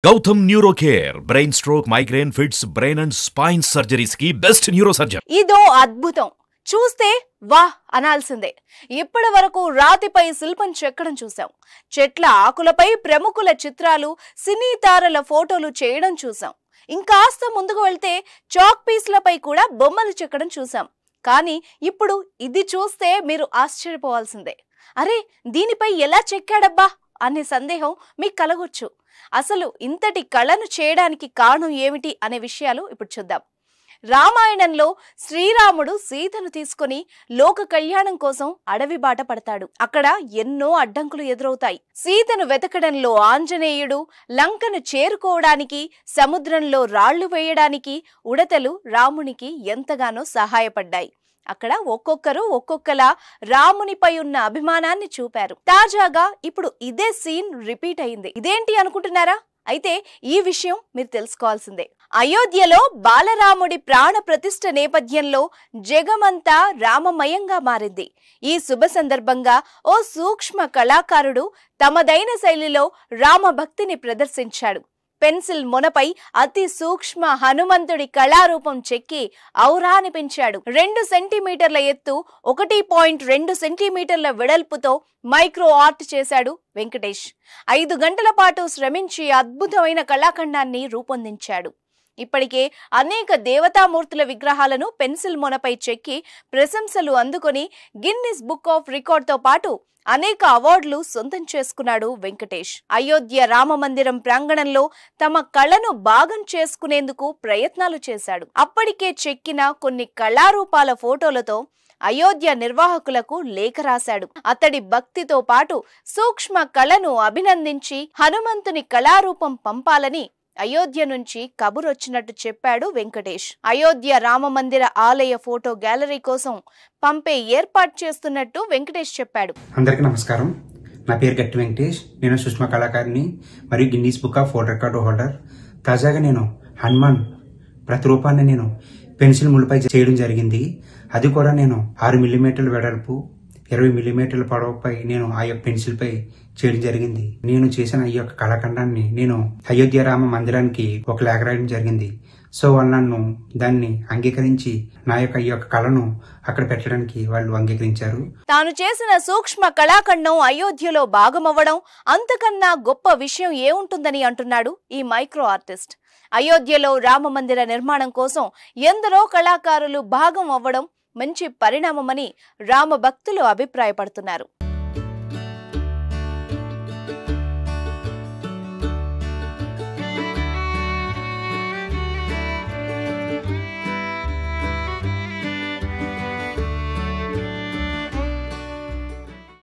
Gautam Neurocare, brain stroke, migraine, fits, brain and spine surgeries की best neurosurgeon. ఇదో అద్భుతం. చూస్తే వాహ్ అనాల్సిందే. ఇప్పటి వరకు రాతిపై శిల్పం చెక్కడం చూసాం. చెట్ల ఆకులపై ప్రముఖుల చిత్రాలు, సినీ తారల ఫోటోలు చేయడం చూసాం. ఇంకాస్త ముందుకు వెళ్తే చాక్ పీస్లపై కూడా బొమ్మలు చెక్కడం చూసాం. కానీ ఇప్పుడు ఇది చూస్తే మీరు ఆశ్చర్యపోవాల్సిందే. అరే, దీనిపై ఎలా చెక్కాడబ్బా అనే సందేహం మీకు కలగొచ్చు. అసలు ఇంతటి కళను చేయడానికి కారణం ఏమిటి అనే విషయాలు ఇప్పుడు చూద్దాం. రామాయణంలో శ్రీరాముడు సీతను తీసుకుని లోక కళ్యాణం కోసం అడవి బాట పడతాడు. అక్కడ ఎన్నో అడ్డంకులు ఎదురవుతాయి. సీతను వెతకడంలో ఆంజనేయుడు, లంకను చేరుకోవడానికి సముద్రంలో రాళ్లు వేయడానికి ఉడతలు రామునికి ఎంతగానో సహాయపడ్డాయి. అక్కడ ఒక్కొక్కరు ఒక్కొక్కలా రామునిపై ఉన్న అభిమానాన్ని చూపారు. తాజాగా ఇప్పుడు ఇదే సీన్ రిపీట్ అయింది. ఇదేంటి అనుకుంటున్నారా? అయితే ఈ విషయం మీరు తెలుసుకోవాల్సిందే. అయోధ్యలో బాలరాముడి ప్రాణ ప్రతిష్ఠ నేపథ్యంలో జగమంతా రామమయంగా మారింది. ఈ శుభ సందర్భంగా ఓ సూక్ష్మ కళాకారుడు తమదైన శైలిలో రామభక్తిని ప్రదర్శించాడు. పెన్సిల్ మొనపై అతి సూక్ష్మ హనుమంతుడి కళారూపం చెక్కి ఔరా అనిపించాడు. 2 సెంటీమీటర్ల ఎత్తు, 1.2 సెంటీమీటర్ల వెడల్పుతో మైక్రో ఆర్ట్ చేశాడు వెంకటేష్. 5 గంటల పాటు శ్రమించి అద్భుతమైన కళాఖండాన్ని రూపొందించాడు. ఇప్పటికే అనేక దేవతామూర్తుల విగ్రహాలను పెన్సిల్ మొనపై చెక్కి ప్రశంసలు అందుకొని గిన్నిస్ బుక్ ఆఫ్ రికార్డ్తో పాటు అనేక అవార్డులు సొంతం చేసుకున్నాడు వెంకటేష్. అయోధ్య రామ మందిరం ప్రాంగణంలో తమ కళను భాగం చేసుకునేందుకు ప్రయత్నాలు చేశాడు. అప్పటికే చెక్కిన కొన్ని కళారూపాల ఫోటోలతో అయోధ్య నిర్వాహకులకు లేఖ రాశాడు. అతడి భక్తితో పాటు సూక్ష్మ కళను అభినందించి హనుమంతుని కళారూపం పంపాలని అయోధ్య నుంచి కబురొచ్చినట్టు చెప్పాడు వెంకటేష్. అయోధ్య రామ మందిర ఆలయ ఫోటో గ్యాలరీ కోసం పంపే ఏర్పాటు చేస్తున్నట్టు వెంకటేష్ చెప్పాడు. అందరికీ నమస్కారం. నా పేరు గట్టి వెంకటేష్. నేను సూక్ష్మ కళాకారిని మరియు Guinness book of world record holder. తాజాగా నేను హనుమాన్ ప్రతిరూపాన్ని నేను పెన్సిల్ ముళ్ళపై చేయడం జరిగింది. అది కూడా నేను 6 మిల్లీమీటర్ల వెడల్పు, 20 మిల్లీమీటర్ల పొడవుపై నేను ఆ యొక్క పెన్సిల్ పై చేయడం జరిగింది. నేను చేసిన ఈ యొక్క కళాఖండాన్ని నేను అయోధ్య రామ మందిరానికి ఒక లేఖ రాయడం జరిగింది. సో వాళ్ళు నన్ను దాన్ని అంగీకరించి నా యొక్క ఈ యొక్క కళను అక్కడ పెట్టడానికి వాళ్ళు అంగీకరించారు. తాను చేసిన సూక్ష్మ కళాఖండం అయోధ్యలో భాగమవ్వడం అంతకన్నా గొప్ప విషయం ఏముంటుందని అంటున్నాడు ఈ మైక్రో ఆర్టిస్ట్. అయోధ్యలో రామ మందిర నిర్మాణం కోసం ఎందరో కళాకారులు భాగం అవ్వడం మంచి పరిణామమని రామ భక్తులు అభిప్రాయపడుతున్నారు.